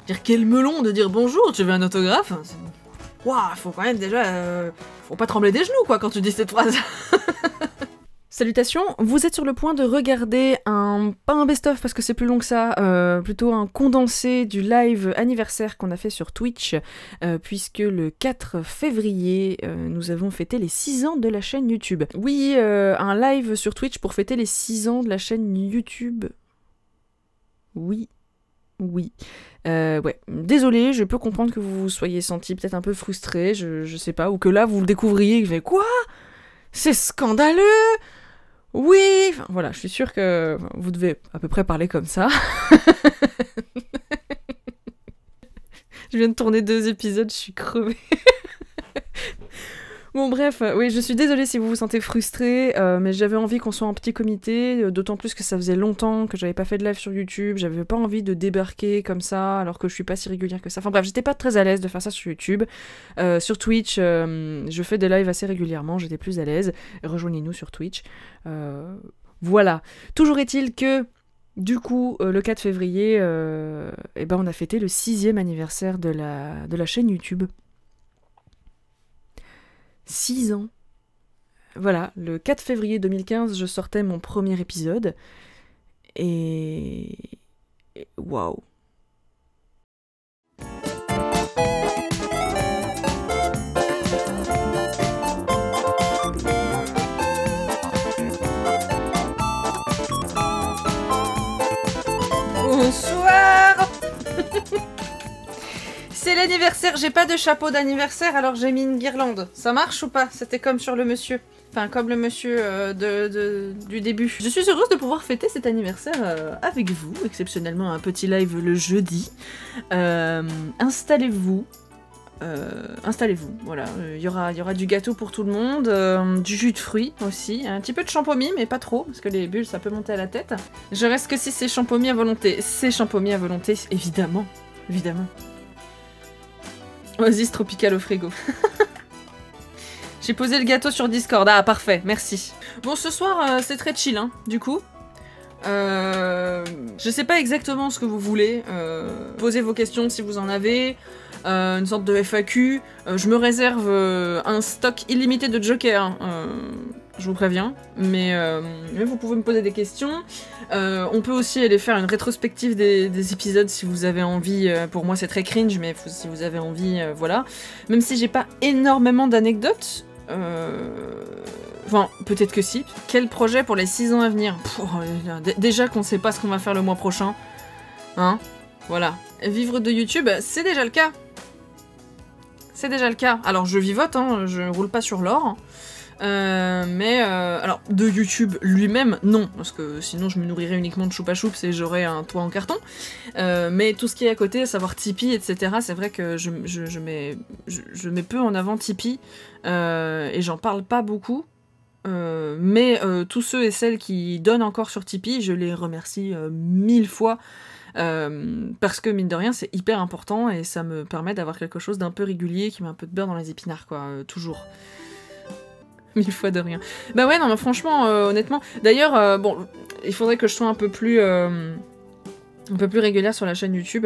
Dire quel melon de dire bonjour, tu veux un autographe? Waouh, faut quand même déjà... faut pas trembler des genoux, quoi, quand tu dis cette phrase. Salutations, vous êtes sur le point de regarder pas un best-of parce que c'est plus long que ça, plutôt un condensé du live anniversaire qu'on a fait sur Twitch, puisque le 4 février, nous avons fêté les 6 ans de la chaîne YouTube. Oui, un live sur Twitch pour fêter les 6 ans de la chaîne YouTube. Oui. Ouais, désolé, je peux comprendre que vous vous soyez senti peut-être un peu frustré, je sais pas, ou que là vous le découvriez et que vous faites quoi? C'est scandaleux! Oui! Enfin, voilà, je suis sûre que vous devez à peu près parler comme ça. Je viens de tourner 2 épisodes, je suis crevée. Bon bref, oui, je suis désolée si vous vous sentez frustré, mais j'avais envie qu'on soit en petit comité, d'autant plus que ça faisait longtemps que j'avais pas fait de live sur YouTube, j'avais pas envie de débarquer comme ça, alors que je suis pas si régulière que ça. Enfin bref, j'étais pas très à l'aise de faire ça sur YouTube. Sur Twitch, je fais des lives assez régulièrement, j'étais plus à l'aise. Rejoignez-nous sur Twitch. Voilà. Toujours est-il que, du coup, le 4 février, on a fêté le 6e anniversaire de la chaîne YouTube. 6 ans. Voilà, le 4 février 2015, je sortais mon premier épisode. Et... Waouh. Bonsoir. C'est l'anniversaire, j'ai pas de chapeau d'anniversaire, alors j'ai mis une guirlande. Ça marche ou pas? C'était comme sur le monsieur. Enfin, comme le monsieur du début. Je suis heureuse de pouvoir fêter cet anniversaire avec vous, exceptionnellement un petit live le jeudi. Installez-vous. Installez-vous, voilà. Il y aura du gâteau pour tout le monde, du jus de fruits aussi, un petit peu de champomis, mais pas trop, parce que les bulles, ça peut monter à la tête. Je reste que si c'est champomis à volonté. C'est champomis à volonté, évidemment. Évidemment. Oasis tropical au frigo. J'ai posé le gâteau sur Discord. Ah, parfait, merci. Bon, ce soir, c'est très chill, hein, du coup. Je sais pas exactement ce que vous voulez. Posez vos questions si vous en avez. Une sorte de FAQ. Je me réserve un stock illimité de Joker. Je vous préviens. Mais vous pouvez me poser des questions. On peut aussi aller faire une rétrospective des épisodes si vous avez envie. Pour moi, c'est très cringe, mais si vous avez envie, voilà. Même si j'ai pas énormément d'anecdotes. Enfin, peut-être que si. Quel projet pour les 6 ans à venir? Déjà qu'on sait pas ce qu'on va faire le mois prochain. Hein? Voilà. Vivre de YouTube, c'est déjà le cas. C'est déjà le cas. Alors, je vivote, hein, je roule pas sur l'or. Alors, de YouTube lui-même, non. Parce que sinon, je me nourrirais uniquement de choupa choups et j'aurais un toit en carton. Mais tout ce qui est à côté, à savoir Tipeee, etc., c'est vrai que je mets peu en avant Tipeee. Et j'en parle pas beaucoup. Mais tous ceux et celles qui donnent encore sur Tipeee, je les remercie 1000 fois. Parce que mine de rien c'est hyper important et ça me permet d'avoir quelque chose d'un peu régulier qui met un peu de beurre dans les épinards, quoi, toujours. 1000 fois de rien. Bah ouais, non mais franchement, honnêtement, d'ailleurs, bon, il faudrait que je sois un peu plus régulière sur la chaîne YouTube.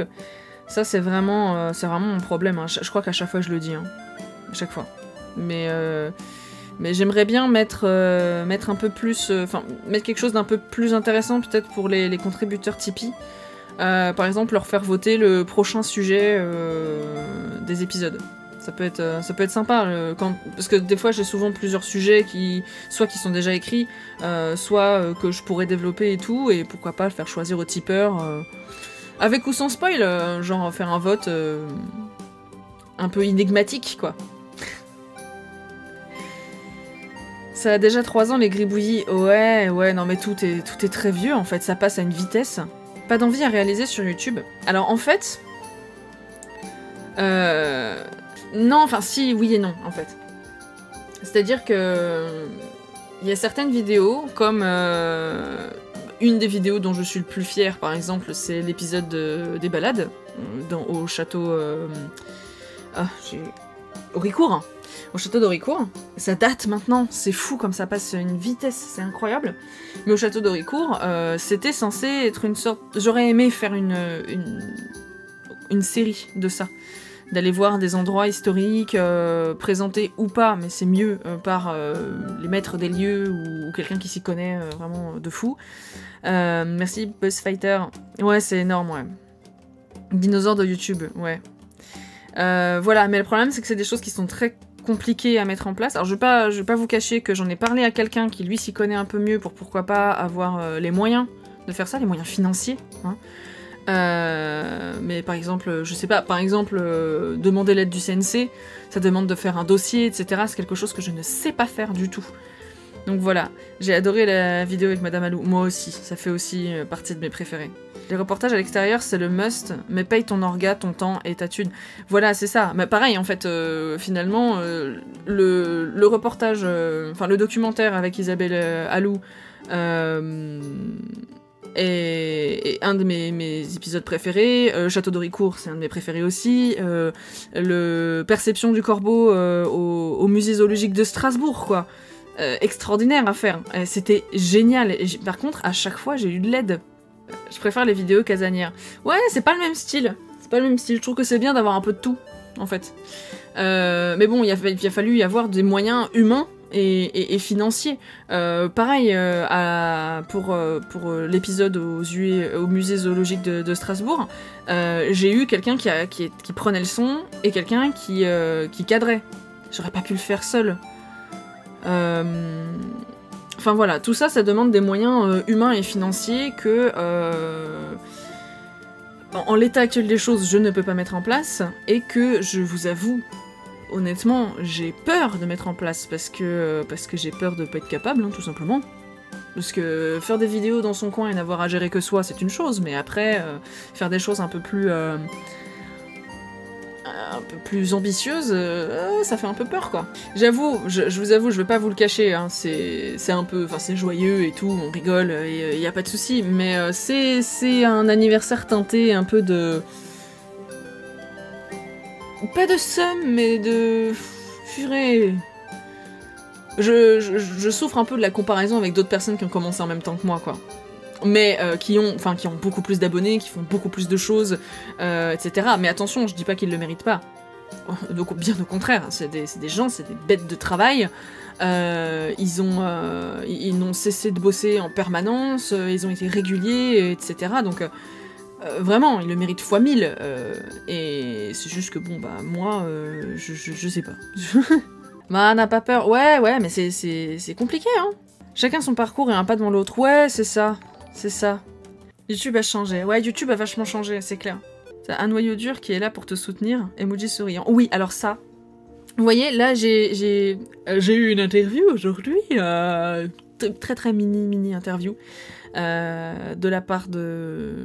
Ça c'est vraiment mon problème, hein. Je crois qu'à chaque fois je le dis, hein. À chaque fois. Mais j'aimerais bien mettre un peu plus, mettre quelque chose d'un peu plus intéressant peut-être pour les contributeurs Tipeee. Par exemple, leur faire voter le prochain sujet des épisodes. Ça peut être sympa, parce que des fois j'ai souvent plusieurs sujets qui sont déjà écrits, soit que je pourrais développer et tout, et pourquoi pas le faire choisir au tipeur, avec ou sans spoil, genre faire un vote un peu énigmatique, quoi. Ça a déjà 3 ans les gribouillis. Ouais, non mais tout est très vieux en fait, ça passe à une vitesse. Pas d'envie à réaliser sur YouTube. Alors en fait... non, enfin si, oui et non en fait. C'est-à-dire que... Il y a certaines vidéos, comme une des vidéos dont je suis le plus fier par exemple, c'est l'épisode des balades, au château... Auricourt. Au château d'Auricourt. Ça date maintenant, c'est fou comme ça passe à une vitesse, c'est incroyable. Mais au château d'Auricourt, c'était censé être une sorte... J'aurais aimé faire une une série de ça. D'aller voir des endroits historiques, présentés ou pas, mais c'est mieux par les maîtres des lieux ou quelqu'un qui s'y connaît vraiment de fou. Merci BuzzFighter. Ouais, c'est énorme, ouais. Dinosaure de YouTube, ouais. Voilà, mais le problème c'est que c'est des choses qui sont très compliquées à mettre en place. Alors je vais pas vous cacher que j'en ai parlé à quelqu'un qui lui s'y connaît un peu mieux pour pourquoi pas avoir les moyens de faire ça, les moyens financiers, hein. Mais par exemple, je sais pas, par exemple, demander l'aide du CNC, ça demande de faire un dossier, etc. C'est quelque chose que je ne sais pas faire du tout. Donc voilà, j'ai adoré la vidéo avec Madame Alou, moi aussi, ça fait aussi partie de mes préférés. Les reportages à l'extérieur, c'est le must, mais paye ton orga, ton temps et ta thune. Voilà, c'est ça. Mais pareil, en fait, finalement, le reportage, enfin le documentaire avec Isabelle Alou, et un de mes épisodes préférés, Château d'Auricourt, c'est un de mes préférés aussi, le Perception du corbeau au musée zoologique de Strasbourg, quoi. Extraordinaire à faire, c'était génial. Et par contre, à chaque fois, j'ai eu de l'aide. Je préfère les vidéos casanières. Ouais, c'est pas le même style. C'est pas le même style. Je trouve que c'est bien d'avoir un peu de tout, en fait. Mais bon, il a fallu y avoir des moyens humains et financiers. Pareil, pour l'épisode au musée zoologique de Strasbourg, j'ai eu quelqu'un qui prenait le son et quelqu'un qui cadrait. J'aurais pas pu le faire seul. Enfin voilà, tout ça, ça demande des moyens humains et financiers que, en l'état actuel des choses, je ne peux pas mettre en place, et que, je vous avoue, honnêtement, j'ai peur de mettre en place, parce que j'ai peur de pas être capable, hein, tout simplement. Parce que faire des vidéos dans son coin et n'avoir à gérer que soi, c'est une chose, mais après, faire des choses un peu plus ambitieuse, ça fait un peu peur, quoi. J'avoue, je vous avoue, je vais pas vous le cacher, hein, c'est un peu, enfin c'est joyeux et tout, on rigole, et y a pas de souci, mais c'est un anniversaire teinté un peu de... Pas de seum, mais de... Purée... Je souffre un peu de la comparaison avec d'autres personnes qui ont commencé en même temps que moi, quoi. Mais qui ont beaucoup plus d'abonnés, qui font beaucoup plus de choses, etc. Mais attention, je dis pas qu'ils le méritent pas. Donc bien au contraire, c'est des gens, c'est des bêtes de travail. Ils n'ont cessé de bosser en permanence, ils ont été réguliers, etc. Donc vraiment, ils le méritent fois 1000. Et c'est juste que bon, bah moi, je sais pas. Bah, n'a pas peur. Ouais, mais c'est compliqué, hein. Chacun son parcours et un pas devant l'autre. Ouais, c'est ça. C'est ça. YouTube a changé. Ouais, YouTube a vachement changé, c'est clair. T'as un noyau dur qui est là pour te soutenir. Emoji souriant. Oui, alors ça. Vous voyez, là, j'ai eu une interview aujourd'hui. Très mini interview. De la part de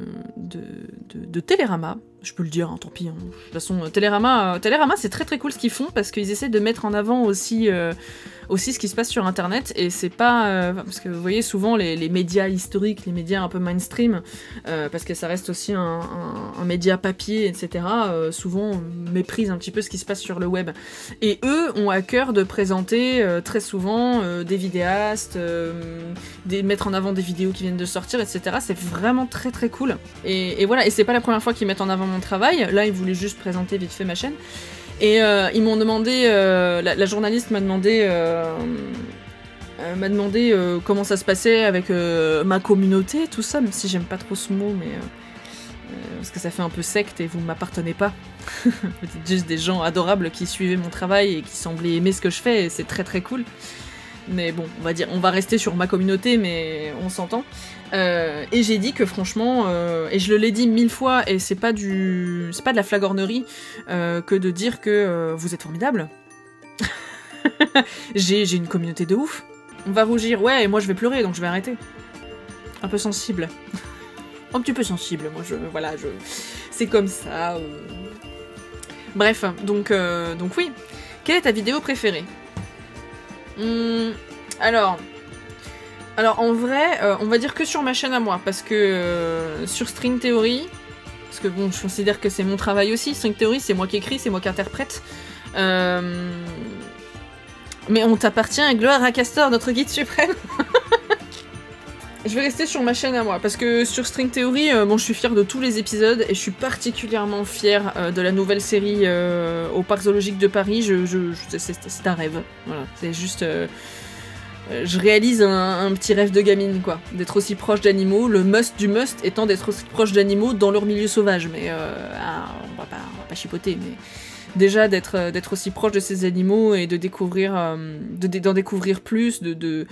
Télérama. Je peux le dire, hein, tant pis. Hein. De toute façon, Télérama c'est très cool ce qu'ils font parce qu'ils essaient de mettre en avant aussi ce qui se passe sur Internet, et c'est pas... parce que vous voyez souvent les médias historiques, les médias un peu mainstream, parce que ça reste aussi un média papier, etc., souvent méprisent un petit peu ce qui se passe sur le web. Et eux ont à cœur de présenter très souvent des vidéastes, mettre en avant des vidéos qui viennent de sortir, etc. C'est vraiment très cool. Et voilà, et c'est pas la première fois qu'ils mettent en avant mon travail. Là, ils voulaient juste présenter vite fait ma chaîne. Et ils m'ont demandé, la journaliste m'a demandé comment ça se passait avec ma communauté, tout ça, même si j'aime pas trop ce mot, mais parce que ça fait un peu secte et vous m'appartenez pas. Vous êtes juste des gens adorables qui suivaient mon travail et qui semblaient aimer ce que je fais, et c'est très cool. Mais bon, on va rester sur ma communauté, mais on s'entend. Et j'ai dit que franchement, et je l'ai dit 1000 fois, et c'est pas de la flagornerie que de dire que vous êtes formidable. j'ai une communauté de ouf. On va rougir, ouais, et moi je vais pleurer, donc je vais arrêter. Un peu sensible. Un petit peu sensible, moi c'est comme ça. Bref, donc oui. Quelle est ta vidéo préférée ? Alors en vrai, on va dire que sur ma chaîne à moi, parce que sur String Theory, parce que bon, je considère que c'est mon travail aussi, String Theory, c'est moi qui écris, c'est moi qui interprète. Mais on t'appartient, gloire à Castor, notre guide suprême. Je vais rester sur ma chaîne à moi, parce que sur String Theory, bon, je suis fière de tous les épisodes, et je suis particulièrement fière de la nouvelle série au Parc Zoologique de Paris. C'est un rêve, voilà. C'est juste... je réalise un petit rêve de gamine, quoi. D'être aussi proche d'animaux, le must du must étant d'être aussi proche d'animaux dans leur milieu sauvage. Mais on va pas chipoter, mais... Déjà d'être aussi proche de ces animaux et de découvrir, d'en découvrir plus, de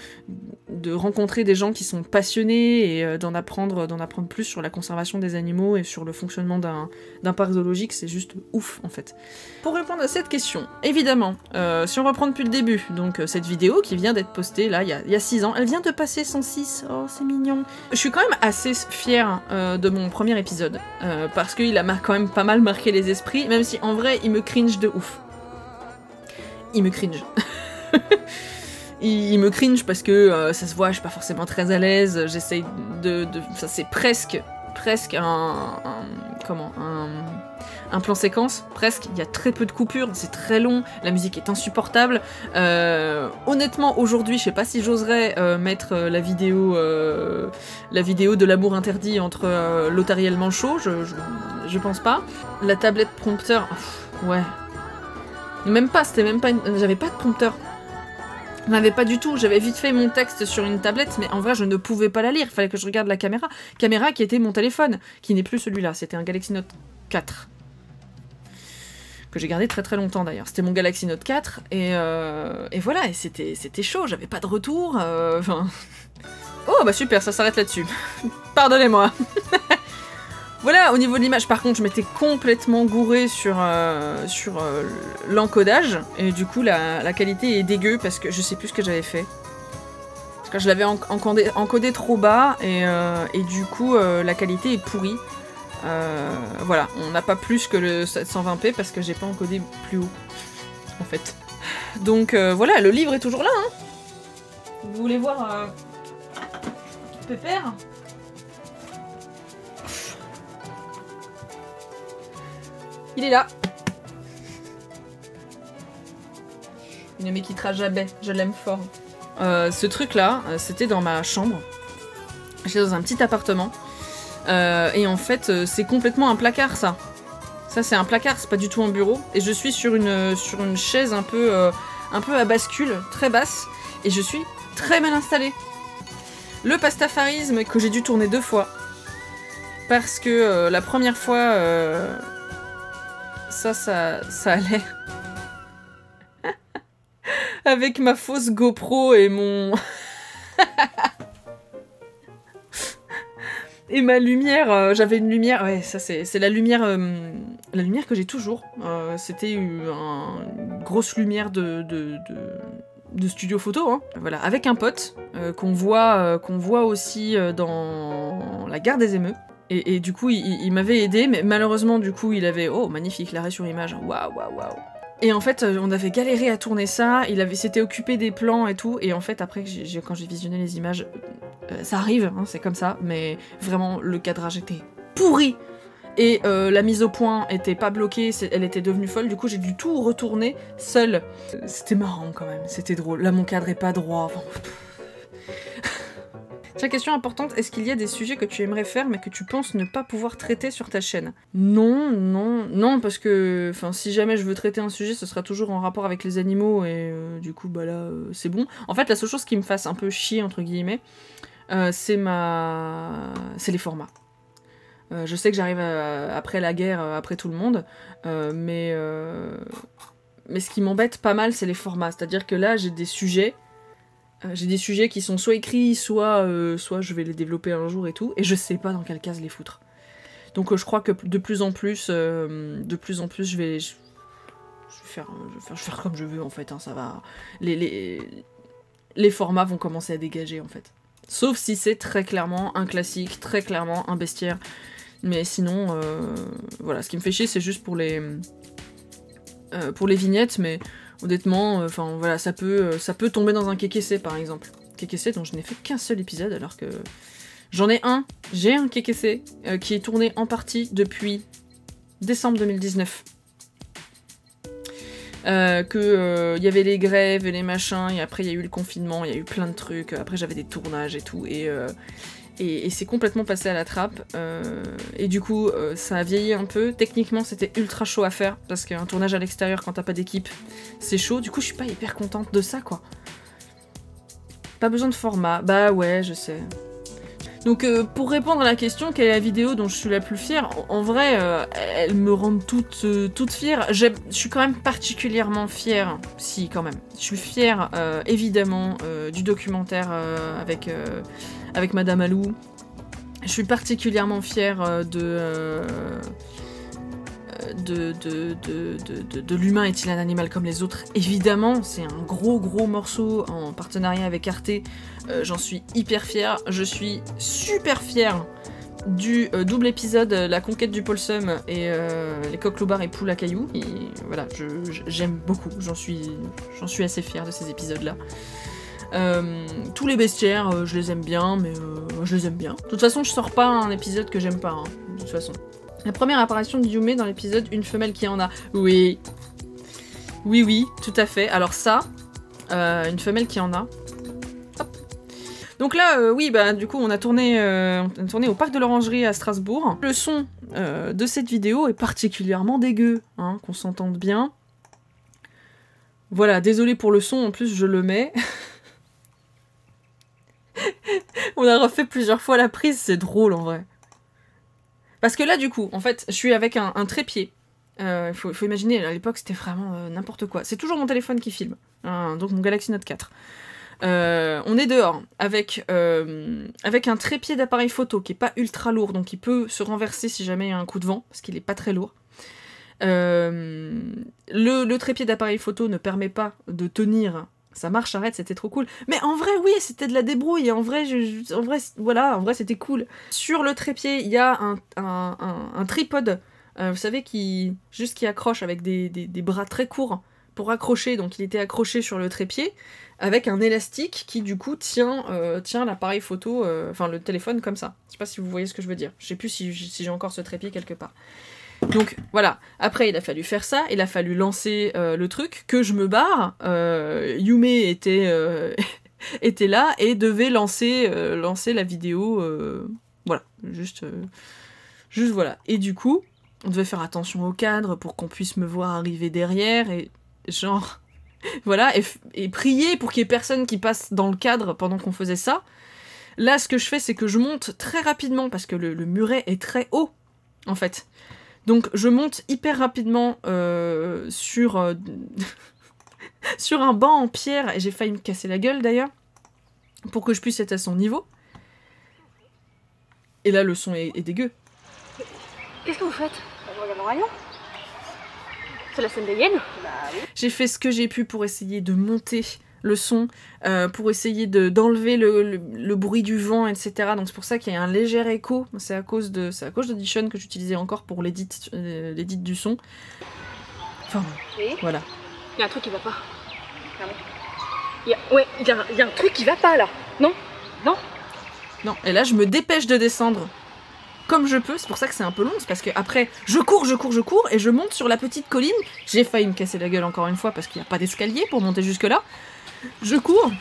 rencontrer des gens qui sont passionnés et d'en apprendre plus sur la conservation des animaux et sur le fonctionnement d'un parc zoologique, c'est juste ouf en fait. Pour répondre à cette question, évidemment, si on reprend depuis le début, donc cette vidéo qui vient d'être postée là il y a 6 ans, elle vient de passer 106, oh c'est mignon. Je suis quand même assez fière de mon premier épisode, parce qu'il m'a quand même pas mal marqué les esprits, même si en vrai il me cringe de ouf. Il me cringe. il me cringe parce que ça se voit, je suis pas forcément très à l'aise, j'essaye ça c'est presque un plan séquence, presque, il y a très peu de coupures, c'est très long, la musique est insupportable. Honnêtement, aujourd'hui, je sais pas si j'oserais mettre la vidéo de l'amour interdit entre Lothar et le Manchot, je pense pas. La tablette prompteur, ouais. Même pas, j'avais pas de prompteur. Je n'avais pas du tout, j'avais vite fait mon texte sur une tablette, mais en vrai je ne pouvais pas la lire, il fallait que je regarde la caméra. Caméra qui était mon téléphone, qui n'est plus celui-là, c'était un Galaxy Note 4. Que j'ai gardé très très longtemps d'ailleurs. C'était mon Galaxy Note 4, et voilà, et c'était chaud, j'avais pas de retour, enfin... Oh bah super, ça s'arrête là-dessus. Pardonnez-moi. Voilà, au niveau de l'image, par contre, je m'étais complètement gourée sur l'encodage, et du coup, la qualité est dégueu, parce que je sais plus ce que j'avais fait. Parce que je l'avais encodé trop bas, et du coup, la qualité est pourrie. Voilà, on n'a pas plus que le 720p, parce que j'ai pas encodé plus haut, en fait. Donc voilà, le livre est toujours là, hein. Vous voulez voir Pépère ? Il est là. Il ne me quittera jamais, je l'aime fort. Ce truc-là, c'était dans ma chambre. J'étais dans un petit appartement. Et en fait, c'est complètement un placard, ça. Ça, c'est un placard, c'est pas du tout un bureau. Et je suis sur une chaise un peu à bascule, très basse. Et je suis très mal installée. Le pastafarisme que j'ai dû tourner 2 fois. Parce que la première fois... ça allait. Avec ma fausse GoPro et mon... et ma lumière, j'avais une lumière... Ouais, ça c'est la lumière que j'ai toujours. C'était une grosse lumière de studio photo, hein. Voilà, avec un pote qu'on voit aussi dans la gare des Émeus. Et du coup, il m'avait aidé, mais malheureusement, du coup, il avait... Oh, magnifique, l'arrêt sur image. Waouh, waouh, waouh. Et en fait, on avait galéré à tourner ça, s'était occupé des plans et tout, et en fait, après, quand j'ai visionné les images, ça arrive, hein, c'est comme ça, mais vraiment, le cadrage était pourri. Et la mise au point était pas bloquée, elle était devenue folle, du coup, j'ai dû tout retourner seule. C'était marrant, quand même, c'était drôle. Là, mon cadre est pas droit, enfin... Tiens, question importante, est-ce qu'il y a des sujets que tu aimerais faire mais que tu penses ne pas pouvoir traiter sur ta chaîne? Non, parce que si jamais je veux traiter un sujet, ce sera toujours en rapport avec les animaux et du coup, bah là, c'est bon. En fait, la seule chose qui me fasse un peu chier, entre guillemets, c'est les formats. Je sais que j'arrive après la guerre, après tout le monde, mais ce qui m'embête pas mal, c'est les formats. C'est-à-dire que là, j'ai des sujets qui sont soit écrits, soit je vais les développer un jour et tout, et je sais pas dans quelle case les foutre. Donc je crois que de plus en plus, je vais faire comme je veux en fait, hein, ça va. Les formats vont commencer à dégager en fait. Sauf si c'est très clairement un classique, très clairement un bestiaire. Mais sinon, voilà, ce qui me fait chier, c'est juste pour les vignettes, mais honnêtement, voilà, ça peut tomber dans un KKC par exemple. KKC dont je n'ai fait qu'un seul épisode, alors que j'en ai un. J'ai un KKC qui est tourné en partie depuis décembre 2019. que y avait les grèves et les machins, et après il y a eu le confinement, il y a eu plein de trucs, après j'avais des tournages et tout, et c'est complètement passé à la trappe, et du coup ça a vieilli un peu. Techniquement c'était ultra chaud à faire, parce qu'un tournage à l'extérieur quand t'as pas d'équipe, c'est chaud, du coup je suis pas hyper contente de ça quoi. Pas besoin de format, bah ouais je sais. Donc pour répondre à la question, quelle est la vidéo dont je suis la plus fière, en vrai, elles me rendent toutes fières. Je suis quand même particulièrement fière, si quand même, je suis fière évidemment du documentaire avec Madame Alou. Je suis particulièrement fière de L'humain est-il un animal comme les autres, évidemment, c'est un gros morceau en partenariat avec Arte, j'en suis hyper fière. Je suis super fière du double épisode La conquête du Polsum et Les coqs loupards et poules à cailloux, et voilà, j'aime beaucoup, j'en suis assez fière de ces épisodes là. Tous les bestiaires, je les aime bien, mais je les aime bien. De toute façon, je sors pas un épisode que j'aime pas, hein, de toute façon. La première apparition de Yume dans l'épisode Une femelle qui en a. Oui. Oui, tout à fait. Alors ça, une femelle qui en a. Hop. Donc là, oui, bah du coup, on a tourné au parc de l'Orangerie à Strasbourg. Le son de cette vidéo est particulièrement dégueu, hein, qu'on s'entende bien. Voilà, désolé pour le son, en plus je le mets. On a refait plusieurs fois la prise, c'est drôle en vrai. Parce que là, du coup, en fait, je suis avec un trépied. Faut imaginer, à l'époque, c'était vraiment n'importe quoi. C'est toujours mon téléphone qui filme, hein, donc mon Galaxy Note 4. On est dehors, avec un trépied d'appareil photo qui est pas ultra lourd, donc il peut se renverser si jamais il y a un coup de vent, parce qu'il est pas très lourd. Le trépied d'appareil photo ne permet pas de tenir... Ça marche, arrête, c'était trop cool. Mais en vrai, oui, c'était de la débrouille. En vrai, voilà, en vrai, c'était cool. Sur le trépied, il y a un tripode, vous savez, qui accroche avec des bras très courts pour accrocher. Donc, il était accroché sur le trépied avec un élastique qui, du coup, tient l'appareil photo, enfin, le téléphone comme ça. Je sais pas si vous voyez ce que je veux dire. Je sais plus si j'ai encore ce trépied quelque part. Donc voilà, après il a fallu faire ça, il a fallu lancer le truc, que je me barre, Yume était là et devait lancer la vidéo, voilà, juste voilà. Et du coup, on devait faire attention au cadre pour qu'on puisse me voir arriver derrière, et genre, voilà, et prier pour qu'il y ait personne qui passe dans le cadre pendant qu'on faisait ça. Là, ce que je fais, c'est que je monte très rapidement, parce que le muret est très haut, en fait. Donc je monte hyper rapidement sur un banc en pierre, et j'ai failli me casser la gueule d'ailleurs, pour que je puisse être à son niveau. Et là le son est dégueu. Qu'est-ce que vous faites? Je regarde le rayon. C'est la scène des hyènes. Bah oui. J'ai fait ce que j'ai pu pour essayer de monter le son, pour essayer d'enlever le bruit du vent, etc. Donc c'est pour ça qu'il y a un léger écho. C'est à cause d'Audition que j'utilisais encore pour l'édit du son. Enfin, oui. Voilà. Il y a un truc qui va pas. Il y a un truc qui va pas là. Non. Non, et là je me dépêche de descendre comme je peux, c'est pour ça que c'est un peu long, c'est parce que après je cours et je monte sur la petite colline. J'ai failli me casser la gueule encore une fois parce qu'il n'y a pas d'escalier pour monter jusque là. Je cours,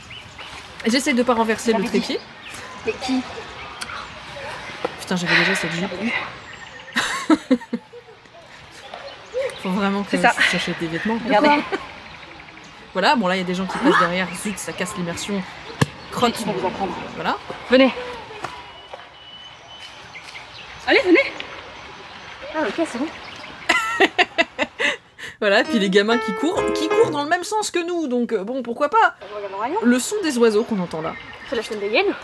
j'essaie de pas renverser le trépied. Mais qui? Putain, j'avais déjà cette jupe. Faut vraiment que j'achète des vêtements. Regardez. Voilà, bon là il y a des gens qui passent derrière, zut, ça casse l'immersion. Crotte. On va vous apprendre. Voilà. Venez. Allez, venez. Ah ok, c'est bon. Voilà, puis les gamins qui courent dans le même sens que nous, donc bon, pourquoi pas. Le son des oiseaux qu'on entend là. C'est la scène des hyènes.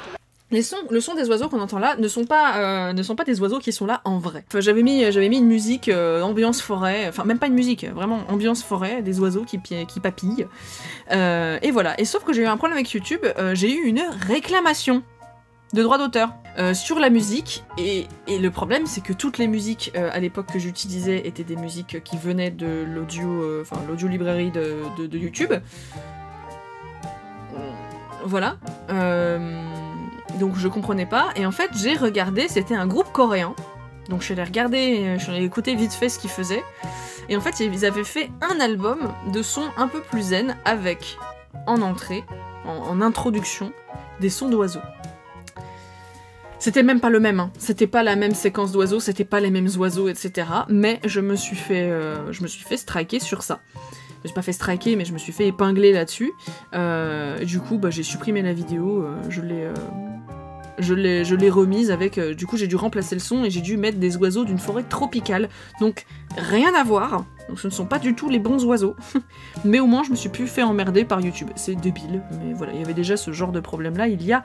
Le son des oiseaux qu'on entend là ne sont pas des oiseaux qui sont là en vrai. Enfin, j'avais mis une musique ambiance forêt, enfin même pas une musique, vraiment ambiance forêt, des oiseaux qui papillent. Et voilà. Et sauf que j'ai eu un problème avec YouTube, j'ai eu une réclamation de droit d'auteur sur la musique, et le problème c'est que toutes les musiques à l'époque que j'utilisais étaient des musiques qui venaient de l'audio, enfin l'audio librairie de YouTube. Voilà. Donc je comprenais pas, et en fait j'ai regardé, c'était un groupe coréen, Donc je suis allée regarder, je suis allée écouter vite fait ce qu'ils faisaient. Et en fait, ils avaient fait un album de sons un peu plus zen avec, en entrée, en introduction, des sons d'oiseaux. C'était même pas le même, hein. C'était pas la même séquence d'oiseaux, c'était pas les mêmes oiseaux, etc. Mais je me suis fait striker sur ça. Je me suis pas fait striker, mais je me suis fait épingler là-dessus. Du coup, bah, j'ai supprimé la vidéo, je l'ai remise avec... du coup, j'ai dû remplacer le son et j'ai dû mettre des oiseaux d'une forêt tropicale. Donc, rien à voir. Donc, ce ne sont pas du tout les bons oiseaux. Mais au moins, je me suis plus fait emmerder par YouTube. C'est débile, mais voilà, il y avait déjà ce genre de problème-là il y a...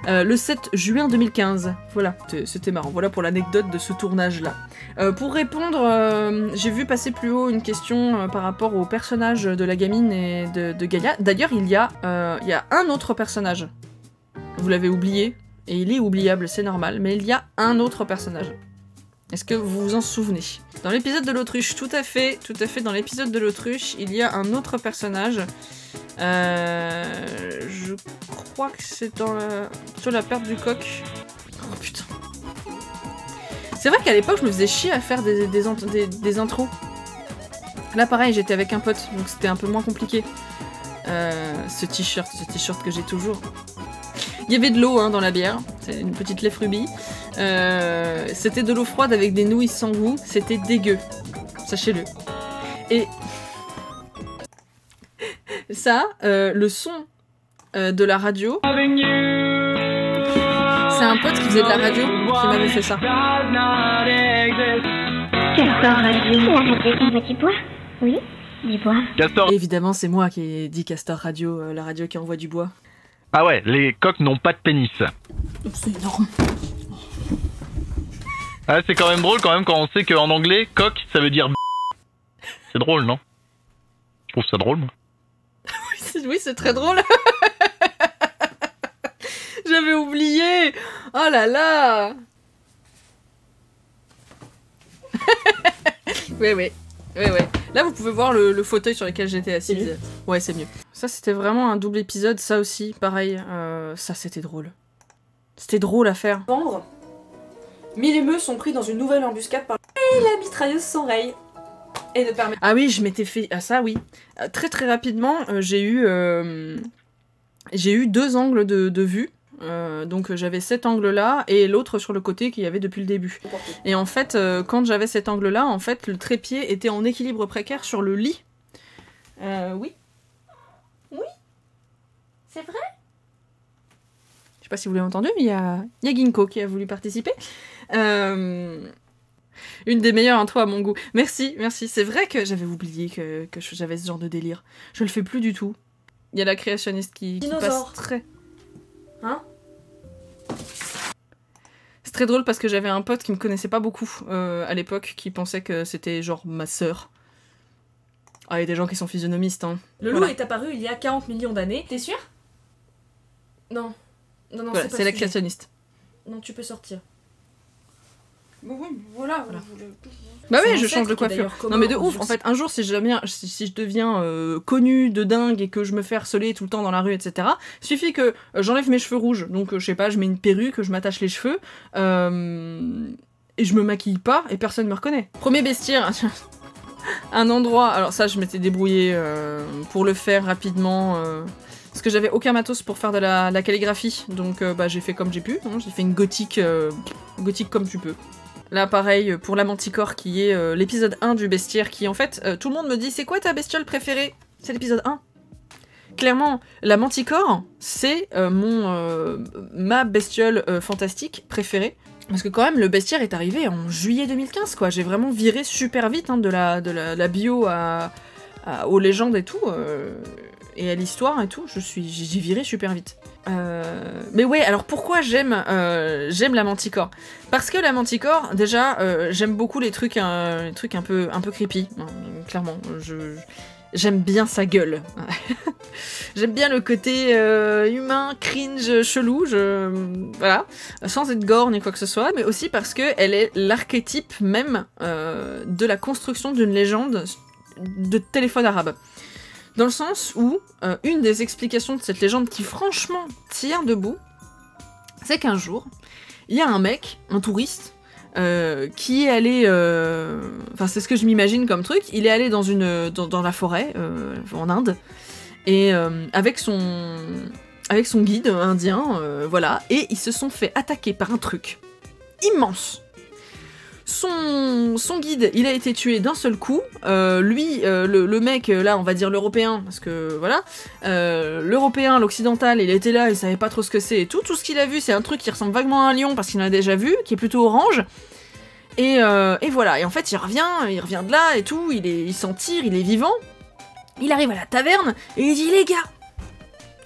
le 7 juin 2015, voilà, c'était marrant, voilà pour l'anecdote de ce tournage-là. Pour répondre, j'ai vu passer plus haut une question par rapport au personnage de la gamine et de Gaïa. D'ailleurs, il y a un autre personnage. Vous l'avez oublié, et il est oubliable, c'est normal, mais il y a un autre personnage. Est-ce que vous vous en souvenez? Dans l'épisode de l'autruche, tout à fait, dans l'épisode de l'autruche, il y a un autre personnage. Je crois que c'est sur la perte du coq. Oh putain. C'est vrai qu'à l'époque, je me faisais chier à faire des intros. Là, pareil, j'étais avec un pote, donc c'était un peu moins compliqué. Ce t-shirt que j'ai toujours. Il y avait de l'eau hein, dans la bière, c'est une petite lèvre rubis. C'était de l'eau froide avec des nouilles sans goût, c'était dégueu, sachez-le. Et ça, le son de la radio, c'est un pote qui faisait de la radio qui m'avait fait ça. Castor Radio, la radio qui envoie du bois? Oui, du bois. Castor. Évidemment, c'est moi qui ai dit Castor Radio, la radio qui envoie du bois. Ah ouais, les coqs n'ont pas de pénis. C'est énorme. Ah, c'est quand même drôle quand on sait qu'en anglais, coq, ça veut dire b***. C'est drôle, non? Je trouve ça drôle, moi. Oui, c'est très drôle. J'avais oublié. Oh là là. Ouais. Là, vous pouvez voir le fauteuil sur lequel j'étais assise. Ouais, c'est mieux. Ça, c'était vraiment un double épisode. Ça aussi, pareil. Ça, c'était drôle. C'était drôle à faire. Vendre. Mille émeux sont pris dans une nouvelle embuscade par... Et la mitrailleuse s'enraye. Et ne permet... Ah oui, je m'étais fait... Ah ça, oui. Très très rapidement, j'ai eu 2 angles de vue. Donc j'avais cet angle-là et l'autre sur le côté qu'il y avait depuis le début. Et en fait, quand j'avais cet angle-là, en fait, le trépied était en équilibre précaire sur le lit. Oui. Oui. C'est vrai. Je sais pas si vous l'avez entendu, mais il y a Ginko qui a voulu participer. Une des meilleures intros à mon goût. Merci. C'est vrai que j'avais oublié que j'avais ce genre de délire. Je le fais plus du tout. Il y a la créationniste qui passe très... Hein? C'est très drôle parce que j'avais un pote qui me connaissait pas beaucoup à l'époque, qui pensait que c'était genre ma sœur. Ah, il y a des gens qui sont physionomistes, hein. Le loup est apparu il y a 40 millions d'années. T'es sûr? Non. Non, voilà, c'est la créationniste. Non, tu peux sortir. Bah oui, voilà. Bah oui, je change de coiffure. Non mais de ouf, en fait, un jour si je deviens connue de dingue et que je me fais harceler tout le temps dans la rue, etc., suffit que j'enlève mes cheveux rouges, donc je sais pas, je mets une perruque, je m'attache les cheveux, et je me maquille pas, et personne me reconnaît. Premier bestiaire, un endroit, alors ça je m'étais débrouillée pour le faire rapidement, parce que j'avais aucun matos pour faire de la calligraphie, donc bah, j'ai fait comme j'ai pu, hein, j'ai fait une gothique comme tu peux. Là, pareil, pour la Manticore, qui est l'épisode 1 du bestiaire, qui, en fait, tout le monde me dit « C'est quoi ta bestiole préférée ?» C'est l'épisode 1. Clairement, la Manticore, c'est ma bestiole fantastique préférée. Parce que quand même, le bestiaire est arrivé en juillet 2015, quoi. J'ai vraiment viré super vite hein, de la bio aux légendes et tout, et à l'histoire et tout. J'ai viré super vite. Mais ouais, alors pourquoi j'aime la Manticore? Parce que la Manticore, déjà, j'aime beaucoup les trucs un peu creepy, hein, clairement. J'aime bien sa gueule. J'aime bien le côté humain, cringe, chelou, voilà, sans être gore ni quoi que ce soit, mais aussi parce que elle est l'archétype même de la construction d'une légende de téléphone arabe. Dans le sens où, une des explications de cette légende qui franchement tient debout, c'est qu'un jour, il y a un mec, un touriste, qui est allé... Enfin, c'est ce que je m'imagine comme truc. Il est allé dans la forêt, en Inde, et avec son guide indien, voilà, et ils se sont fait attaquer par un truc immense. Son guide, il a été tué d'un seul coup. Le mec, là, on va dire l'Européen, parce que voilà, l'Européen, l'Occidental, il était là, il savait pas trop ce que c'est et tout. Tout ce qu'il a vu, c'est un truc qui ressemble vaguement à un lion, parce qu'il en a déjà vu, qui est plutôt orange. Et voilà, et en fait, il revient de là et tout, il s'en tire, il est vivant. Il arrive à la taverne, et il dit, les gars,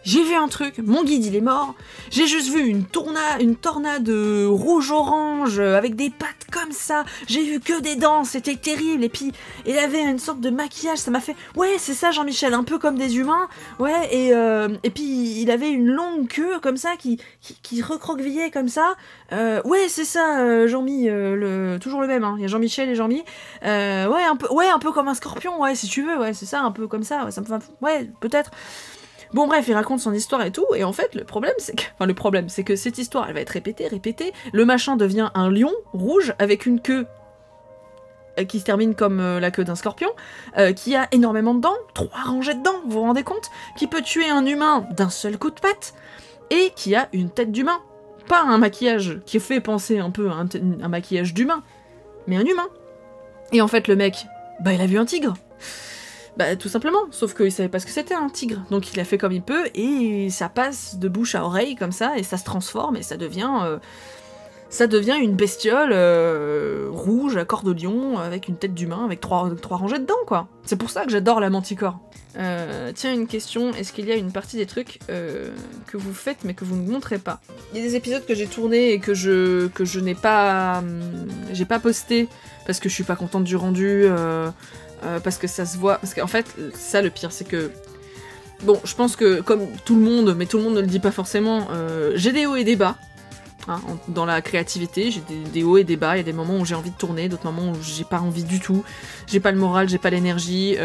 j'ai vu un truc, mon guide il est mort, j'ai juste vu une tornade rouge-orange avec des pattes comme ça, j'ai vu que des dents, c'était terrible, et puis il avait une sorte de maquillage, ça m'a fait, ouais c'est ça Jean-Michel, un peu comme des humains, ouais, et puis il avait une longue queue comme ça qui recroquevillait comme ça, ouais c'est ça Jean-Mi, toujours le même, hein. Il y a Jean-Michel et Jean-Mi, ouais un peu comme un scorpion, ouais si tu veux, ouais c'est ça, un peu comme ça, ouais, ça me fait, ouais peut-être. Bon bref, il raconte son histoire et tout, et en fait le problème c'est que cette histoire elle va être répétée, le machin devient un lion rouge avec une queue qui se termine comme la queue d'un scorpion, qui a énormément de dents, 3 rangées de dents, vous vous rendez compte, qui peut tuer un humain d'un seul coup de patte, et qui a une tête d'humain. Pas un maquillage qui fait penser un peu à un maquillage d'humain, mais un humain. Et en fait le mec, bah il a vu un tigre. Bah tout simplement, sauf qu'il savait pas ce que c'était un tigre, donc il a fait comme il peut, et ça passe de bouche à oreille comme ça, et ça se transforme, et ça devient une bestiole rouge à corps de lion, avec une tête d'humain, avec 3 rangées de dents, quoi. C'est pour ça que j'adore la manticore. Tiens, une question, est-ce qu'il y a une partie des trucs que vous faites mais que vous ne montrez pas? Il y a des épisodes que j'ai tournés et que je n'ai pas... j'ai pas posté, parce que je suis pas contente du rendu... parce que ça se voit, parce qu'en fait, ça le pire, c'est que... Bon, je pense que, comme tout le monde, mais tout le monde ne le dit pas forcément, j'ai des hauts et des bas, hein, dans la créativité, j'ai des hauts et des bas, il y a des moments où j'ai envie de tourner, d'autres moments où j'ai pas envie du tout, j'ai pas le moral, j'ai pas l'énergie,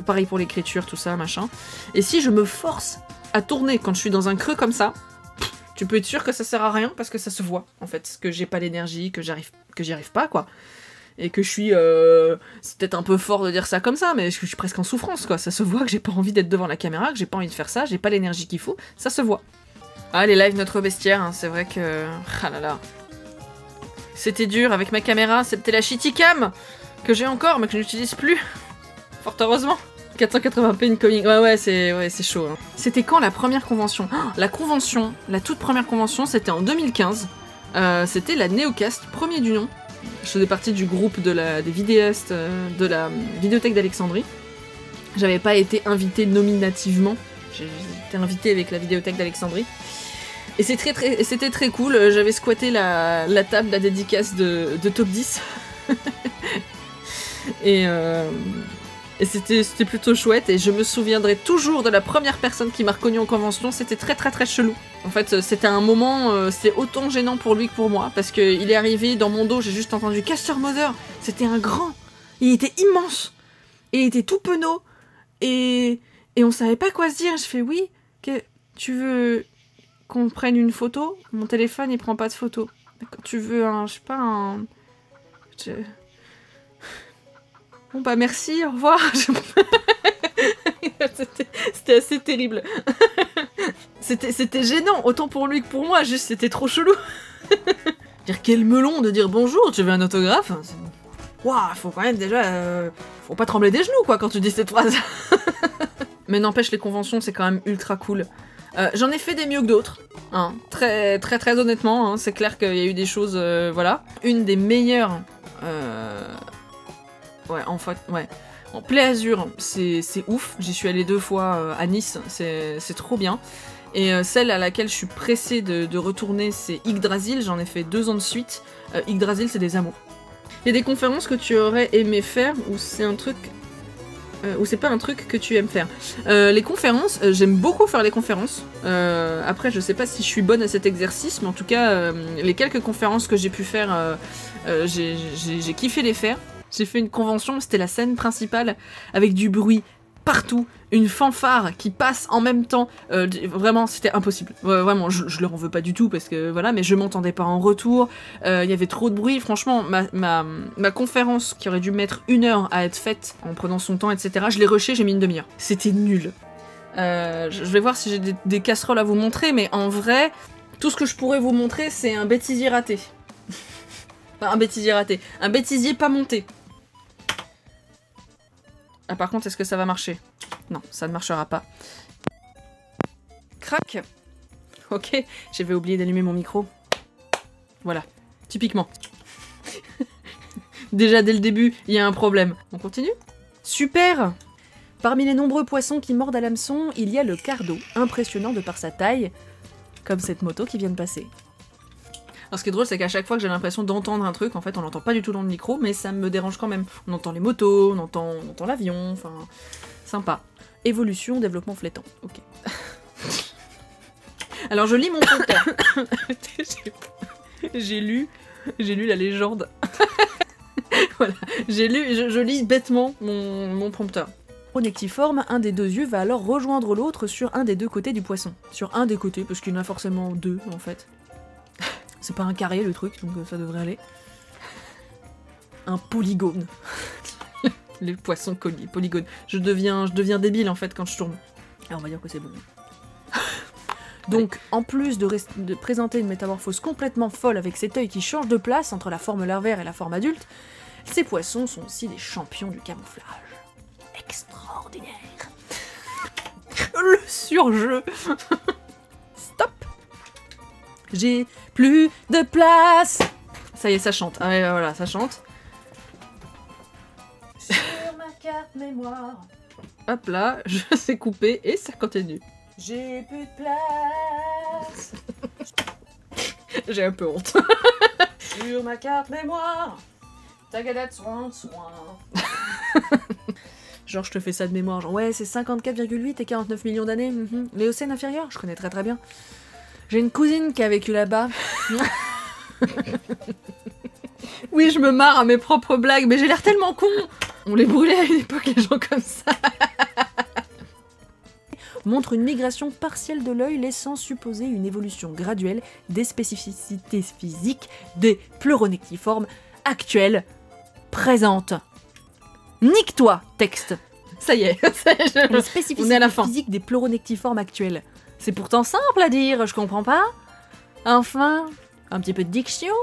pareil pour l'écriture, tout ça, machin. Et si je me force à tourner quand je suis dans un creux comme ça, tu peux être sûr que ça sert à rien, parce que ça se voit, en fait, que j'ai pas l'énergie, que j'y arrive pas, quoi. Et que je suis... c'est peut-être un peu fort de dire ça comme ça, mais je suis presque en souffrance, quoi. Ça se voit que j'ai pas envie d'être devant la caméra, que j'ai pas envie de faire ça, j'ai pas l'énergie qu'il faut, ça se voit. Ah, les lives Notre Bestiaire, hein, c'est vrai que... Ah là là. C'était dur avec ma caméra, c'était la shitty cam que j'ai encore, mais que je n'utilise plus. Fort heureusement. 480p incoming, ouais, c'est chaud. Hein. C'était quand la première convention? La convention, la toute première convention, c'était en 2015. C'était la Neocast, premier du nom. Je faisais partie du groupe des vidéastes de la Vidéothèque d'Alexandrie. J'avais pas été invitée nominativement, j'ai été invitée avec la Vidéothèque d'Alexandrie. Et c'était très cool, j'avais squatté la table, la dédicace de Top 10. Et c'était plutôt chouette, et je me souviendrai toujours de la première personne qui m'a reconnue en convention, c'était très chelou. En fait, c'était un moment, c'est autant gênant pour lui que pour moi, parce qu'il est arrivé dans mon dos, j'ai juste entendu Caster Mother, c'était un grand, il était immense, et il était tout penaud, et on savait pas quoi se dire, je fais oui, tu veux qu'on prenne une photo? Mon téléphone il prend pas de photo. Tu veux je sais pas, bon bah merci, au revoir. C'était assez terrible. C'était gênant, autant pour lui que pour moi, juste c'était trop chelou. Dire quel melon de dire bonjour, tu veux un autographe? Waouh, faut quand même déjà... faut pas trembler des genoux quoi quand tu dis cette phrase. Mais n'empêche, les conventions c'est quand même ultra cool. J'en ai fait des mieux que d'autres, hein. Très honnêtement, hein. C'est clair qu'il y a eu des choses, voilà. Une des meilleures... Ouais, en fait, ouais. En Play Azur, c'est ouf. J'y suis allée 2 fois à Nice, c'est trop bien. Et celle à laquelle je suis pressée de retourner, c'est Yggdrasil. J'en ai fait 2 ans de suite. Yggdrasil, c'est des amours. Il y a des conférences que tu aurais aimé faire ou c'est un truc... ou c'est pas un truc que tu aimes faire. Les conférences, j'aime beaucoup faire les conférences. Après, je sais pas si je suis bonne à cet exercice, mais en tout cas, les quelques conférences que j'ai pu faire, j'ai kiffé les faire. J'ai fait une convention, c'était la scène principale, avec du bruit partout, une fanfare qui passe en même temps. Vraiment, c'était impossible. Vraiment, je leur en veux pas du tout parce que voilà, mais je m'entendais pas en retour. Il y avait trop de bruit. Franchement, ma conférence qui aurait dû mettre 1 heure à être faite en prenant son temps, etc., je l'ai rushée, j'ai mis une demi-heure. C'était nul. Je vais voir si j'ai des casseroles à vous montrer, mais en vrai, tout ce que je pourrais vous montrer, c'est un bêtisier raté. Enfin, un bêtisier raté. Un bêtisier pas monté. Ah, par contre, est-ce que ça va marcher? Non, ça ne marchera pas. Crac. Ok, j'avais oublié d'allumer mon micro. Voilà, typiquement. Déjà, dès le début, il y a un problème. On continue? Super! Parmi les nombreux poissons qui mordent à l'hameçon, il y a le cardo, impressionnant de par sa taille, comme cette moto qui vient de passer. Alors ce qui est drôle, c'est qu'à chaque fois que j'ai l'impression d'entendre un truc, en fait on l'entend pas du tout dans le micro, mais ça me dérange quand même. On entend les motos, on entend l'avion, enfin... Sympa. Évolution, développement flétant. Ok. Alors je lis mon prompteur. J'ai lu la légende. Voilà. Je lis bêtement mon prompteur. Connectiforme, un des 2 yeux va alors rejoindre l'autre sur un des 2 côtés du poisson. Sur un des côtés, parce qu'il y en a forcément 2 en fait. C'est pas un carré le truc, donc ça devrait aller. Un polygone. Les poissons polygones. Je deviens débile en fait quand je tourne. Alors on va dire que c'est bon. Donc, en plus de présenter une métamorphose complètement folle avec cet œil qui change de place entre la forme larvaire et la forme adulte, ces poissons sont aussi des champions du camouflage. Extraordinaire. Le surjeu. Stop. J'ai plus de place. Ça y est, ça chante. Ah ouais, voilà, ça chante. Sur ma carte mémoire. Hop là, je sais couper et ça continue. J'ai plus de place. J'ai un peu honte. Sur ma carte mémoire. Tagadette soin. Genre je te fais ça de mémoire, genre ouais c'est 54,8 et 49 millions d'années. L'éocène inférieur, je connais très très bien. J'ai une cousine qui a vécu là-bas. Oui, je me marre à mes propres blagues, mais j'ai l'air tellement con. On les brûlait à une époque, les gens comme ça. Montre une migration partielle de l'œil, laissant supposer une évolution graduelle des spécificités physiques des pleuronectiformes actuelles présentes. Nique-toi, texte. Ça y est, les spécificités physiques des pleuronectiformes actuels. C'est pourtant simple à dire, je comprends pas. Enfin, un petit peu de diction.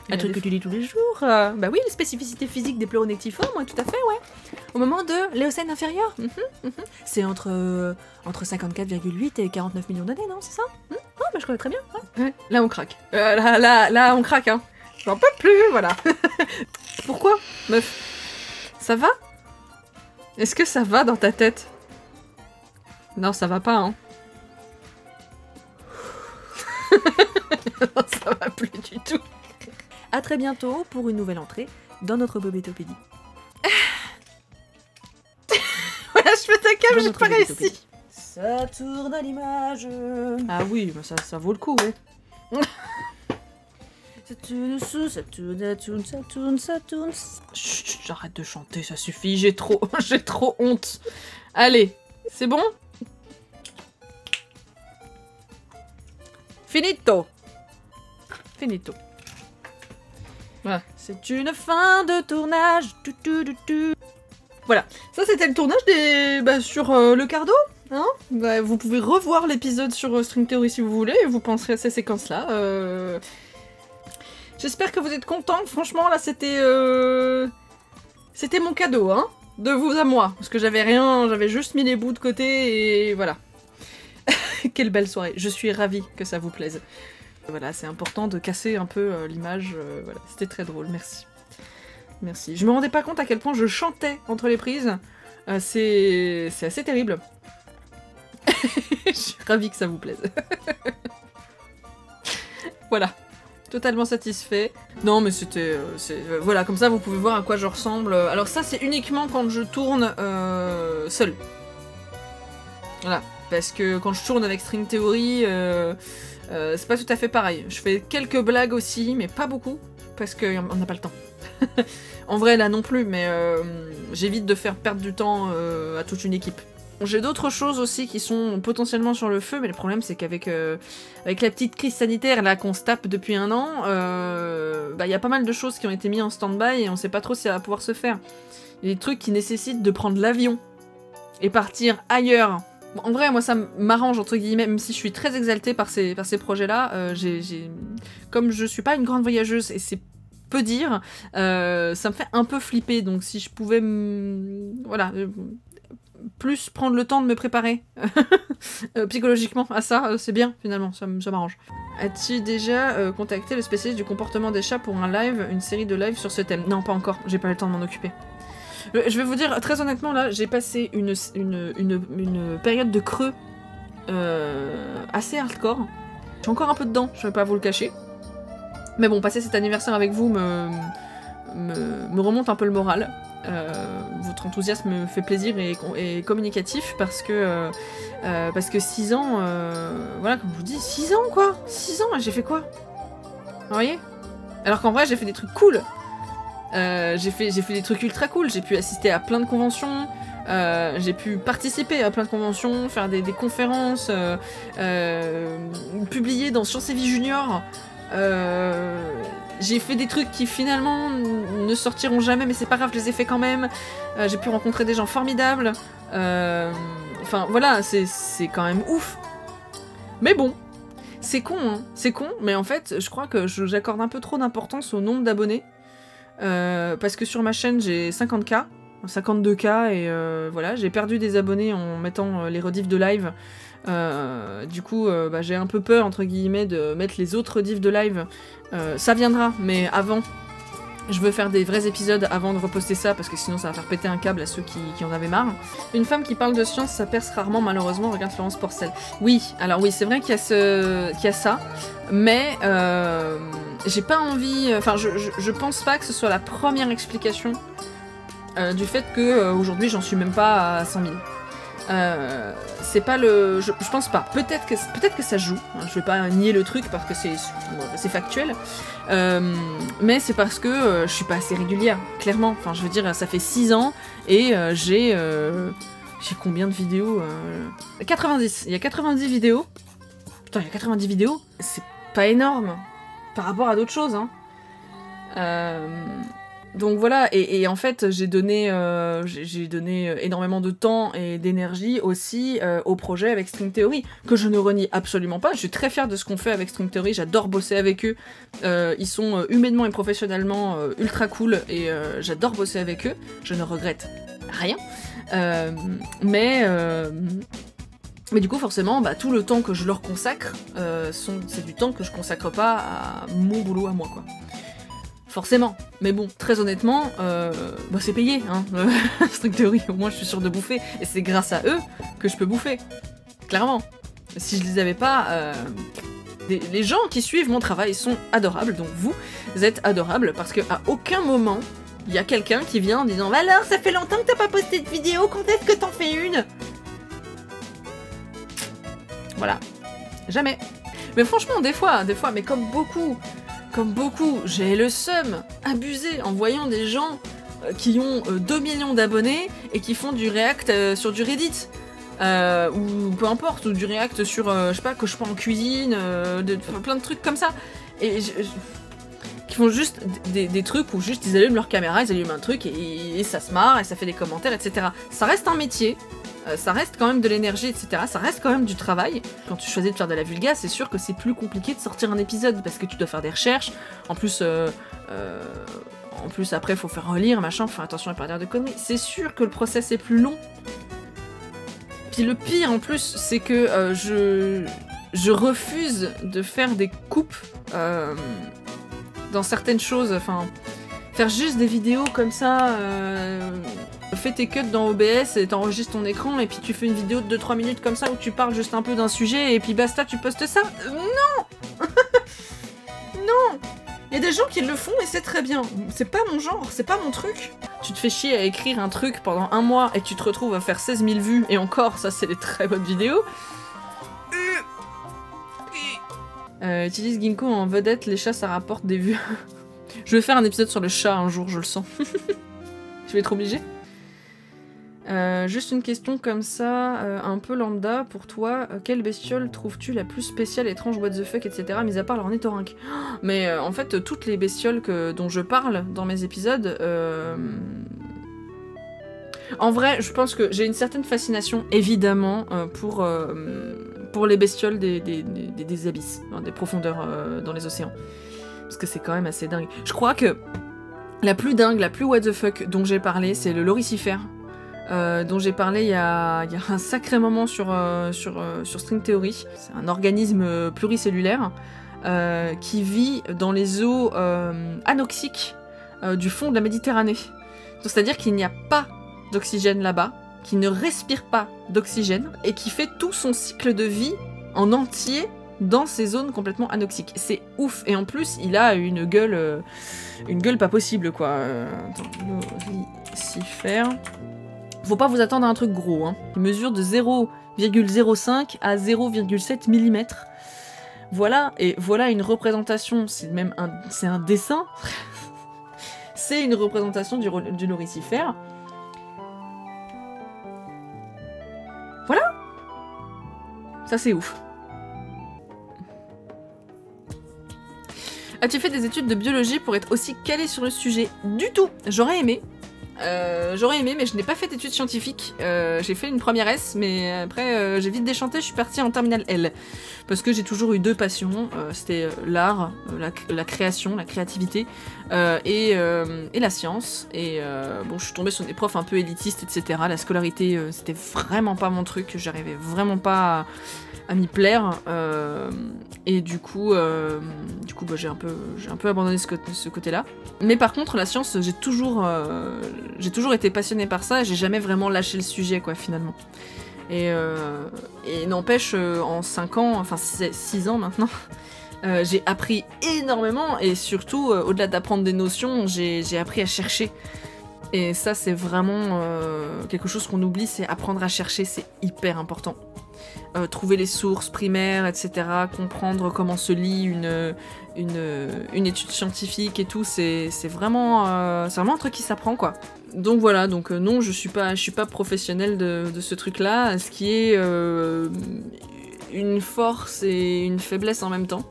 Un truc que tu lis tous les jours. Bah oui, les spécificités physiques des pleuronectiformes, ouais, tout à fait, ouais. Au moment de l'éocène inférieur. C'est entre 54,8 et 49 millions d'années, non, c'est ça? Ah, bah je connais très bien. Ouais. Là, on craque. Là, on craque, hein. J'en peux plus, voilà. Pourquoi, meuf? Ça va? Est-ce que ça va dans ta tête? Non, ça va pas, hein. Non, ça va plus du tout. A très bientôt pour une nouvelle entrée dans notre Bobétopédie. Voilà, je fais ta cam, j'ai pas réussi. Ça tourne à l'image. Ah oui, bah ça vaut le coup, ouais. Ça tourne, ça tourne. Chut, j'arrête de chanter, ça suffit, j'ai trop honte. Allez, c'est bon? Finito. Voilà, c'est une fin de tournage. Voilà, ça c'était le tournage sur le cardo. Hein, bah, vous pouvez revoir l'épisode sur String Theory si vous voulez, et vous penserez à ces séquences-là. J'espère que vous êtes contents. Franchement, là, c'était mon cadeau, hein, de vous à moi. Parce que j'avais rien, j'avais juste mis les bouts de côté, et voilà. Quelle belle soirée. Je suis ravie que ça vous plaise. Voilà, c'est important de casser un peu l'image. Voilà, c'était très drôle, merci. Merci. Je me rendais pas compte à quel point je chantais entre les prises. C'est assez terrible. Je suis ravie que ça vous plaise. Voilà. Totalement satisfait. Non, mais c'était... voilà, comme ça, vous pouvez voir à quoi je ressemble. Alors ça, c'est uniquement quand je tourne seule. Voilà. Parce que quand je tourne avec String Theory, c'est pas tout à fait pareil. Je fais quelques blagues aussi, mais pas beaucoup, parce qu'on n'a pas le temps. En vrai, là non plus, mais j'évite de faire perdre du temps à toute une équipe. J'ai d'autres choses aussi qui sont potentiellement sur le feu, mais le problème c'est qu'avec avec la petite crise sanitaire là qu'on se tape depuis un an, y a pas mal de choses qui ont été mises en stand-by et on sait pas trop si ça va pouvoir se faire. Il y a des trucs qui nécessitent de prendre l'avion et partir ailleurs. Bon, en vrai, moi ça m'arrange entre guillemets, même si je suis très exaltée par ces projets-là. Comme je suis pas une grande voyageuse et c'est peu dire, ça me fait un peu flipper. Donc si je pouvais, voilà. Plus prendre le temps de me préparer psychologiquement à ça, c'est bien finalement, ça m'arrange. As-tu déjà contacté le spécialiste du comportement des chats pour un live, une série de lives sur ce thème? Non, pas encore, j'ai pas eu le temps de m'en occuper. Je vais vous dire, très honnêtement, là, j'ai passé une période de creux assez hardcore. Je suis encore un peu dedans, je vais pas vous le cacher. Mais bon, passer cet anniversaire avec vous me remonte un peu le moral. Votre enthousiasme me fait plaisir et communicatif parce que 6 ans, voilà, comme je vous dis, 6 ans quoi, 6 ans, j'ai fait quoi? Vous voyez? Alors qu'en vrai j'ai fait des trucs cool, j'ai fait des trucs ultra cool, j'ai pu assister à plein de conventions, j'ai pu participer à plein de conventions, faire des conférences, publier dans Science et Vie Junior. J'ai fait des trucs qui finalement ne sortiront jamais, mais c'est pas grave, je les ai fait quand même. J'ai pu rencontrer des gens formidables. Enfin voilà, c'est quand même ouf. Mais bon, c'est con, hein. C'est con, mais en fait, je crois que j'accorde un peu trop d'importance au nombre d'abonnés. Parce que sur ma chaîne, j'ai 50K, 52K, et voilà, j'ai perdu des abonnés en mettant les rediffs de live. Du coup, j'ai un peu peur, entre guillemets, de mettre les autres diffs de live. Ça viendra, mais avant, je veux faire des vrais épisodes avant de reposter ça, parce que sinon ça va faire péter un câble à ceux qui en avaient marre. Une femme qui parle de science, ça perce rarement, malheureusement, regarde Florence Porcel. Oui, alors oui, c'est vrai qu'il y a ça, mais j'ai pas envie... Enfin, je pense pas que ce soit la première explication du fait que aujourd'hui j'en suis même pas à 100 000. C'est pas le... Je pense pas. Peut-être que ça joue. Je vais pas nier le truc parce que c'est factuel. Mais c'est parce que je suis pas assez régulière, clairement. Enfin, je veux dire, ça fait 6 ans et j'ai combien de vidéos 90. Il y a 90 vidéos. Putain, il y a 90 vidéos. C'est pas énorme par rapport à d'autres choses, hein. Donc voilà, et en fait j'ai donné énormément de temps et d'énergie aussi au projet avec String Theory, que je ne renie absolument pas. Je suis très fière de ce qu'on fait avec String Theory, j'adore bosser avec eux. Ils sont humainement et professionnellement ultra cool, et j'adore bosser avec eux, je ne regrette rien. Mais du coup forcément, tout le temps que je leur consacre, c'est du temps que je consacre pas à mon boulot à moi, quoi. Forcément, mais bon, très honnêtement, c'est payé, hein. String Theory, au moins je suis sûre de bouffer, et c'est grâce à eux que je peux bouffer, clairement. Si je les avais pas, les gens qui suivent mon travail sont adorables, donc vous êtes adorables, parce qu'à aucun moment, il y a quelqu'un qui vient en disant « Alors, ça fait longtemps que t'as pas posté de vidéo, quand est-ce que t'en fais une ?» Voilà. Jamais. Mais franchement, des fois, mais comme beaucoup, j'ai le seum abusé en voyant des gens qui ont 2 millions d'abonnés et qui font du React sur du Reddit. Ou peu importe, ou du React sur, je sais pas, que je prends en cuisine, plein de trucs comme ça. Et qui font juste des trucs où juste ils allument leur caméra, ils allument un truc et ça se marre et ça fait des commentaires, etc. Ça reste un métier. Ça reste quand même de l'énergie, etc. Ça reste quand même du travail. Quand tu choisis de faire de la vulga, c'est sûr que c'est plus compliqué de sortir un épisode, parce que tu dois faire des recherches. En plus, après, il faut faire relire, machin, faut faire attention à pas dire de conneries. C'est sûr que le process est plus long. Puis le pire, en plus, c'est que je refuse de faire des coupes dans certaines choses, enfin... Faire juste des vidéos comme ça, fais tes cuts dans OBS et t'enregistres ton écran et puis tu fais une vidéo de 2-3 minutes comme ça où tu parles juste un peu d'un sujet et puis basta, tu postes ça. Non. Non. Il y a des gens qui le font et c'est très bien. C'est pas mon genre, c'est pas mon truc. Tu te fais chier à écrire un truc pendant 1 mois et tu te retrouves à faire 16 000 vues, et encore, ça c'est des très bonnes vidéos. Utilise Ginkgo en vedette, les chats ça rapporte des vues. Je vais faire un épisode sur le chat un jour, je le sens. Je vais être obligée. Juste une question comme ça, un peu lambda, pour toi, quelle bestiole trouves-tu la plus spéciale, étrange, what the fuck, etc., mis à part l'ornithorynque? Mais en fait, toutes les bestioles dont je parle dans mes épisodes, en vrai, je pense que j'ai une certaine fascination, évidemment, pour les bestioles des abysses, hein, des profondeurs dans les océans. Parce que c'est quand même assez dingue. Je crois que la plus dingue, la plus what the fuck dont j'ai parlé, c'est le loricifère. Dont j'ai parlé il y a un sacré moment sur String Theory. C'est un organisme pluricellulaire qui vit dans les eaux anoxiques du fond de la Méditerranée. Donc c'est-à-dire qu'il n'y a pas d'oxygène là-bas, qui ne respire pas d'oxygène, et qui fait tout son cycle de vie en entier dans ces zones complètement anoxiques. C'est ouf, et en plus, il a une gueule pas possible, quoi. Attends, loricifère... Faut pas vous attendre à un truc gros, hein. Il mesure de 0,05 à 0,7 mm. Voilà, et voilà une représentation, c'est un dessin. C'est une représentation du loricifère. Voilà. Ça c'est ouf. As-tu fait des études de biologie pour être aussi calé sur le sujet? Du tout. J'aurais aimé, mais je n'ai pas fait d'études scientifiques. J'ai fait une première S, mais après j'ai vite déchanté, je suis partie en terminale L. Parce que j'ai toujours eu deux passions, c'était l'art, la création, la créativité, et la science. Et bon, je suis tombée sur des profs un peu élitistes, etc. La scolarité, c'était vraiment pas mon truc, j'arrivais vraiment pas à m'y plaire. Et du coup bah, j'ai un peu abandonné ce côté-là. Mais par contre, la science, j'ai toujours été passionnée par ça, et j'ai jamais vraiment lâché le sujet, quoi, finalement. Et n'empêche, en 5 ans, enfin 6 ans maintenant, j'ai appris énormément, et surtout, au-delà d'apprendre des notions, j'ai appris à chercher. Et ça, c'est vraiment quelque chose qu'on oublie, c'est apprendre à chercher, c'est hyper important. Trouver les sources primaires, etc., comprendre comment se lit une étude scientifique et tout, c'est vraiment un truc qui s'apprend, quoi. Donc voilà, donc non, je suis pas professionnelle de ce truc-là, ce qui est une force et une faiblesse en même temps.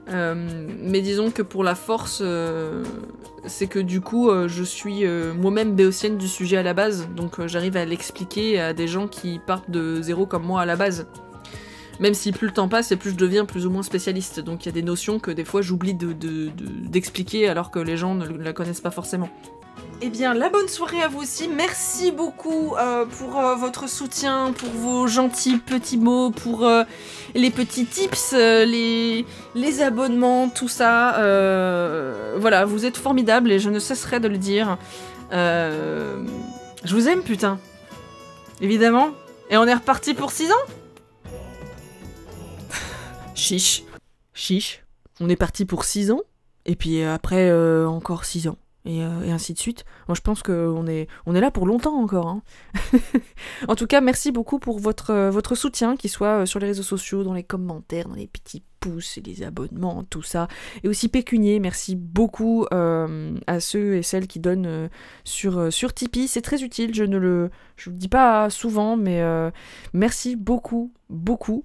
Mais disons que pour la force, c'est que du coup, je suis moi-même béotienne du sujet à la base, donc j'arrive à l'expliquer à des gens qui partent de zéro comme moi à la base. Même si plus le temps passe et plus je deviens plus ou moins spécialiste, donc il y a des notions que des fois j'oublie d'expliquer alors que les gens ne la connaissent pas forcément. Eh bien, la bonne soirée à vous aussi. Merci beaucoup pour votre soutien, pour vos gentils petits mots, pour les petits tips, les abonnements, tout ça. Voilà, vous êtes formidables et je ne cesserai de le dire. Je vous aime, putain. Évidemment. Et on est reparti pour 6 ans. Chiche. Chiche. On est parti pour 6 ans. Et puis après, encore 6 ans. Et ainsi de suite. Moi je pense qu'on est là pour longtemps encore, hein. En tout cas, merci beaucoup pour votre soutien, qu'il soit sur les réseaux sociaux, dans les commentaires, dans les petits pouces et les abonnements, tout ça. Et aussi pécunier, merci beaucoup à ceux et celles qui donnent sur Tipeee. C'est très utile, je le dis pas souvent, mais merci beaucoup, beaucoup.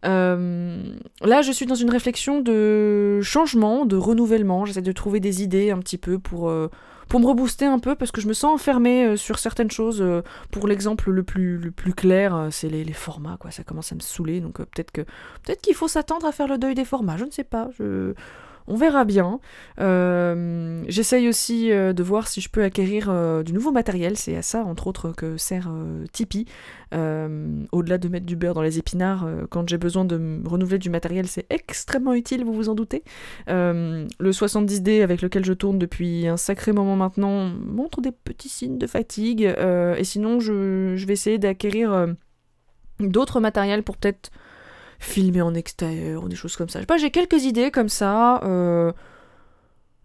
Là, je suis dans une réflexion de changement, de renouvellement. J'essaie de trouver des idées un petit peu pour me rebooster un peu, parce que je me sens enfermée sur certaines choses. Pour l'exemple le plus clair, c'est les formats, quoi. Ça commence à me saouler, donc peut-être qu'il faut s'attendre à faire le deuil des formats. Je ne sais pas. On verra bien. J'essaye aussi de voir si je peux acquérir du nouveau matériel. C'est à ça, entre autres, que sert Tipeee. Au-delà de mettre du beurre dans les épinards, quand j'ai besoin de renouveler du matériel, c'est extrêmement utile, vous vous en doutez. Le 70D avec lequel je tourne depuis un sacré moment maintenant montre des petits signes de fatigue. Et sinon, je vais essayer d'acquérir d'autres matériels pour peut-être filmer en extérieur ou des choses comme ça. Je sais pas, j'ai quelques idées comme ça.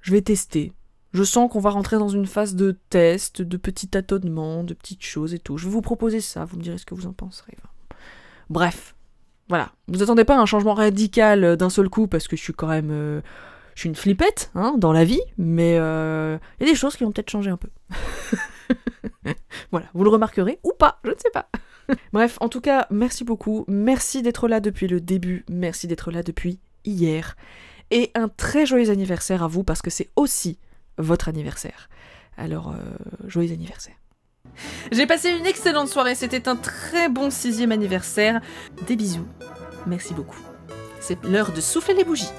Je vais tester. Je sens qu'on va rentrer dans une phase de test, de petits tâtonnements, de petites choses et tout. Je vais vous proposer ça, vous me direz ce que vous en penserez. Bref, voilà. Vous attendez pas à un changement radical d'un seul coup, parce que je suis quand même suis une flippette, hein, dans la vie, mais il y a des choses qui vont peut-être changer un peu. Voilà, vous le remarquerez, ou pas, je ne sais pas. Bref, en tout cas, merci beaucoup, merci d'être là depuis le début, merci d'être là depuis hier, et un très joyeux anniversaire à vous, parce que c'est aussi votre anniversaire. Alors, joyeux anniversaire. J'ai passé une excellente soirée, c'était un très bon 6e anniversaire. Des bisous, merci beaucoup. C'est l'heure de souffler les bougies.